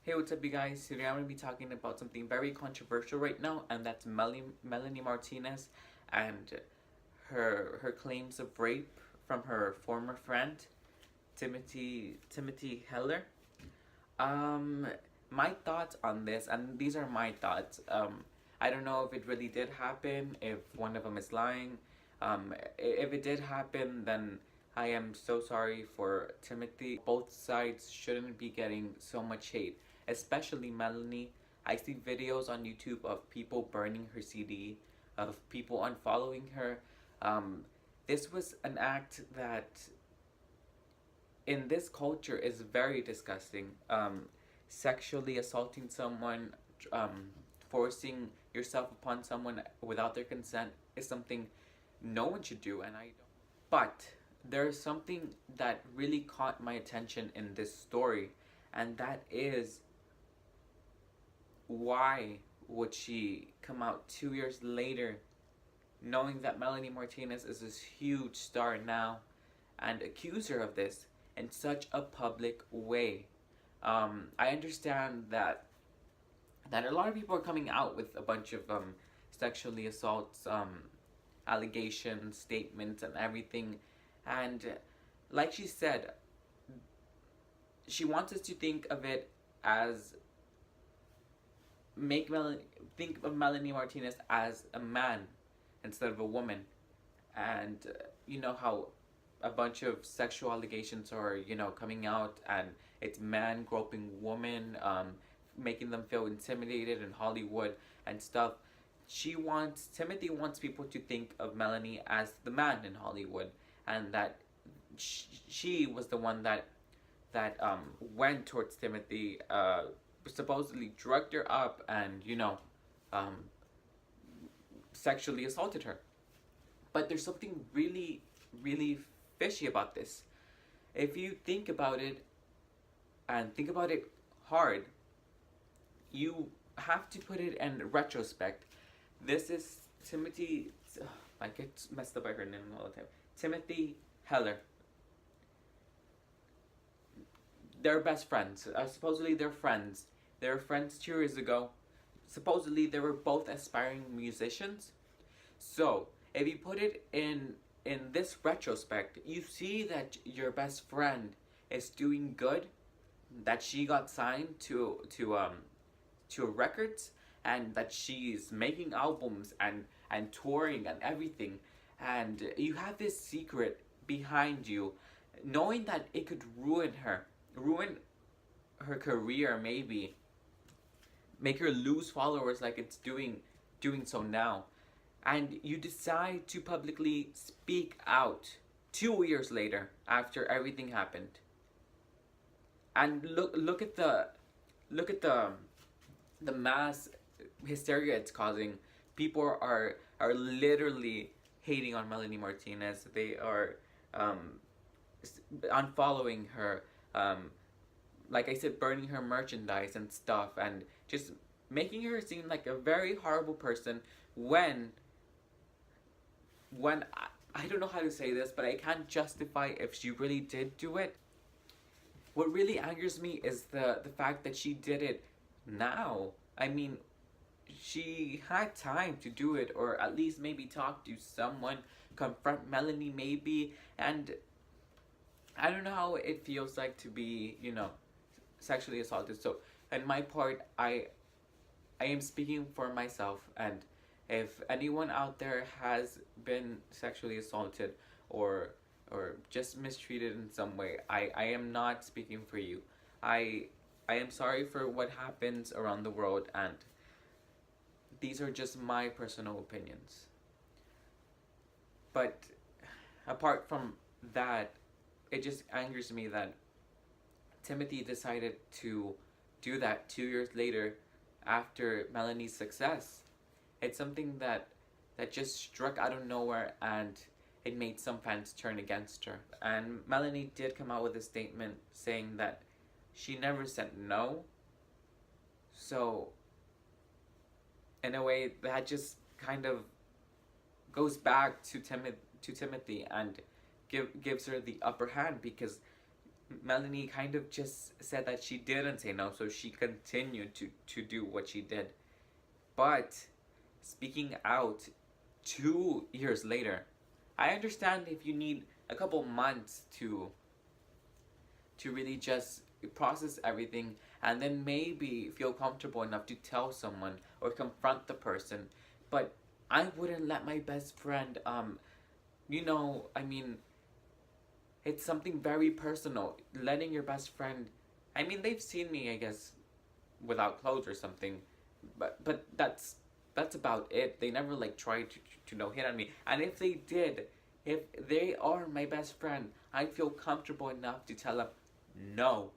Hey, what's up, you guys? Today I'm going to be talking about something very controversial right now, and that's Melanie Martinez and her claims of rape from her former friend Timothy Heller. Um, my thoughts on this, and these are my thoughts. I don't know if it really did happen, if one of them is lying. If it did happen, then I am so sorry for Timothy. Both sides shouldn't be getting so much hate, especially Melanie. I see videos on YouTube of people burning her CD, of people unfollowing her. Um, this was an act that in this culture is very disgusting. Sexually assaulting someone, um, forcing yourself upon someone without their consent is something no one should do, and I don't. But there's something that really caught my attention in this story, and that is why would she come out 2 years later, knowing that Melanie Martinez is this huge star now, and accuse her of this in such a public way. I understand that a lot of people are coming out with a bunch of sexually assaults, allegations, statements, and everything, and like she said, she wants us to think of it as think of Melanie Martinez as a man instead of a woman, and you know how a bunch of sexual allegations are, coming out, and it's man groping woman, making them feel intimidated in Hollywood and stuff. Timothy wants people to think of Melanie as the man in Hollywood, and that she was the one that went towards Timothy, supposedly drugged her up, and um, sexually assaulted her. But there's something really, really fishy about this. If you think about it, and think about it hard, you have to put it in retrospect. This is Timothy. I get messed up by her name all the time. Timothy Heller. They're best friends. Supposedly they're friends. They were friends 2 years ago. Supposedly they were both aspiring musicians. So if you put it in this retrospect, you see that your best friend is doing good, that she got signed to records, and that she's making albums and touring and everything, and you have this secret behind you, knowing that it could ruin her career, maybe make her lose followers like it's doing so now, and you decide to publicly speak out 2 years later after everything happened. And look at the mass hysteria it's causing. People are literally hating on Melanie Martinez. They are unfollowing her, like I said, burning her merchandise and stuff, and just making her seem like a very horrible person when I don't know how to say this, but I can't justify if she really did do it. What really angers me is the fact that she did it now. I mean, she had time to do it, or at least maybe talk to someone, confront Melanie maybe, and I don't know how it feels like to be, sexually assaulted. So, in my part, I am speaking for myself, and if anyone out there has been sexually assaulted or just mistreated in some way, I am not speaking for you. I am sorry for what happens around the world, and these are just my personal opinions. But apart from that, it just angers me that Timothy decided to do that 2 years later after Melanie's success. It's something that just struck out of nowhere, and it made some fans turn against her. And Melanie did come out with a statement saying that she never said no. So, in a way, that just kind of goes back to Timothy and gives her the upper hand, because Melanie kind of just said that she didn't say no, so she continued to do what she did. But speaking out 2 years later, I understand if you need a couple months to really just process everything and then maybe feel comfortable enough to tell someone or confront the person. But I wouldn't let my best friend, I mean, it's something very personal. Letting your best friend, I mean, they've seen me, I guess, without clothes or something, but that's about it. They never like tried to no hit on me, and if they did, if they are my best friend, I feel comfortable enough to tell them no,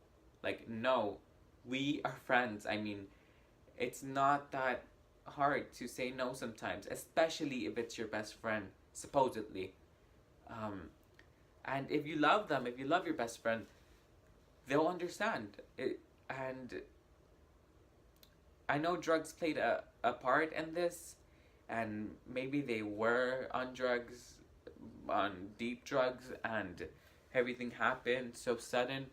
like no, we are friends. I mean, it's not that hard to say no sometimes, especially if it's your best friend, supposedly. Um, and if you love them, if you love your best friend, they'll understand. And I know drugs played a part in this, and maybe they were on drugs, on deep drugs, and everything happened so sudden.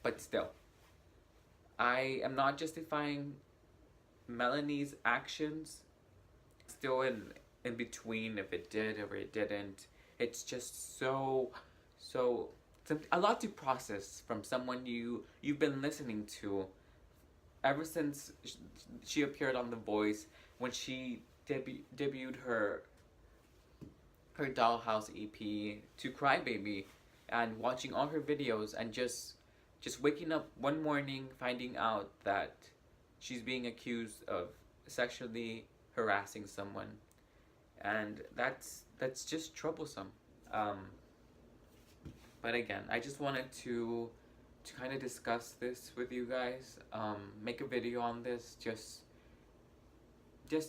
But still, I am not justifying Melanie's actions. Still in between if it did or it didn't. It's just so a lot to process from someone you've been listening to ever since she appeared on The Voice, when she debuted her Dollhouse EP, to Crybaby, and watching all her videos, and just waking up one morning finding out that she's being accused of sexually harassing someone, and that's just troublesome. Um, but again, I just wanted to kind of discuss this with you guys. Make a video on this, just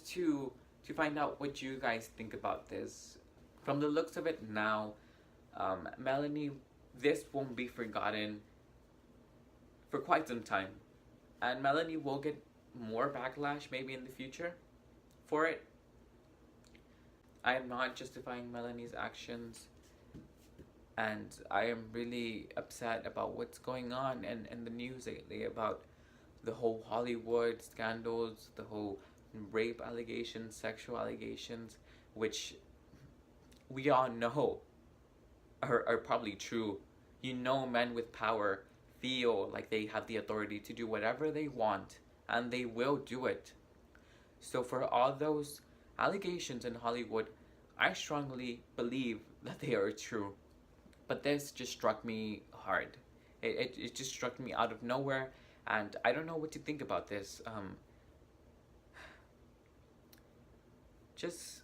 to find out what you guys think about this. From the looks of it now, Melanie, this won't be forgotten for quite some time, and Melanie will get more backlash maybe in the future for it. I am not justifying Melanie's actions, and I am really upset about what's going on in the news lately about the whole Hollywood scandals, the whole rape allegations, sexual allegations, which we all know are probably true. You know, men with power feel like they have the authority to do whatever they want, and they will do it. So for all those allegations in Hollywood, I strongly believe that they are true. But this just struck me hard. It just struck me out of nowhere, and I don't know what to think about this. Just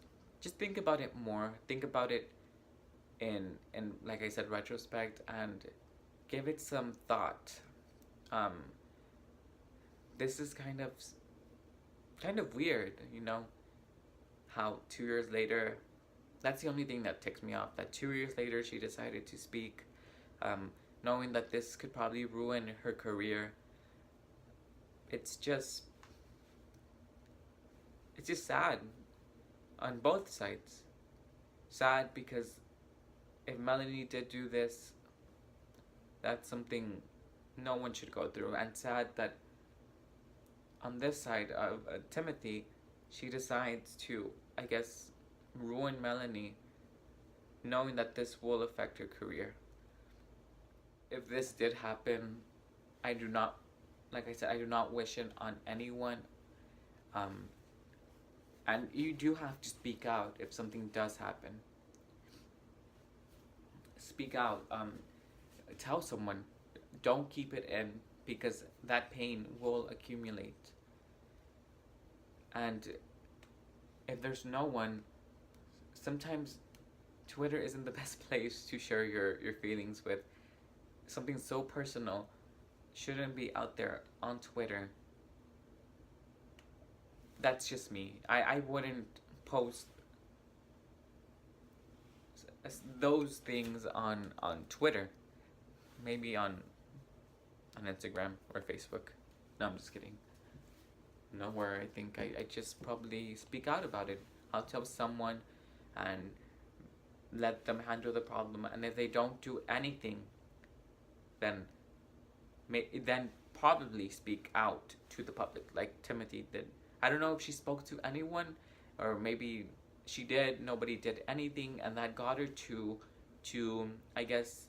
think about it more. Think about it in like I said, retrospect, and give it some thought. Um, this is kind of weird, you know, how 2 years later, that's the only thing that ticks me off, that 2 years later she decided to speak, knowing that this could probably ruin her career. It's just sad on both sides. Sad because if Melanie did do this, that's something no one should go through, and sad that on this side of Timothy, she decides to, I guess, ruin Melanie, knowing that this will affect her career. If this did happen, I do not, like I said, I do not wish it on anyone. And you do have to speak out if something does happen. Speak out. Tell someone. Don't keep it in, because that pain will accumulate. And if there's no one, sometimes Twitter isn't the best place to share your feelings with. Something so personal shouldn't be out there on Twitter. That's just me. I wouldn't post those things on Twitter. Maybe on Instagram or Facebook. No, I'm just kidding. Nowhere. I think I just probably speak out about it. I'll tell someone and let them handle the problem. And if they don't do anything, then then probably speak out to the public like Timothy did. I don't know if she spoke to anyone, or maybe she did. Nobody did anything, and that got her to I guess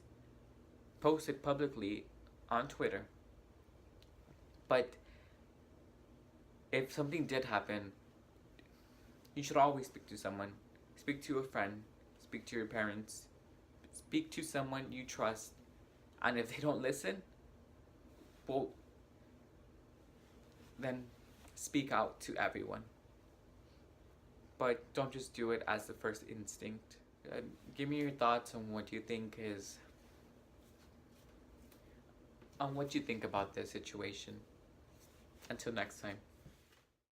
post it publicly on Twitter. But if something did happen, you should always speak to someone. Speak to a friend. Speak to your parents. Speak to someone you trust. And if they don't listen, well, then speak out to everyone. But don't just do it as the first instinct. Give me your thoughts on what you think about this situation. Until next time.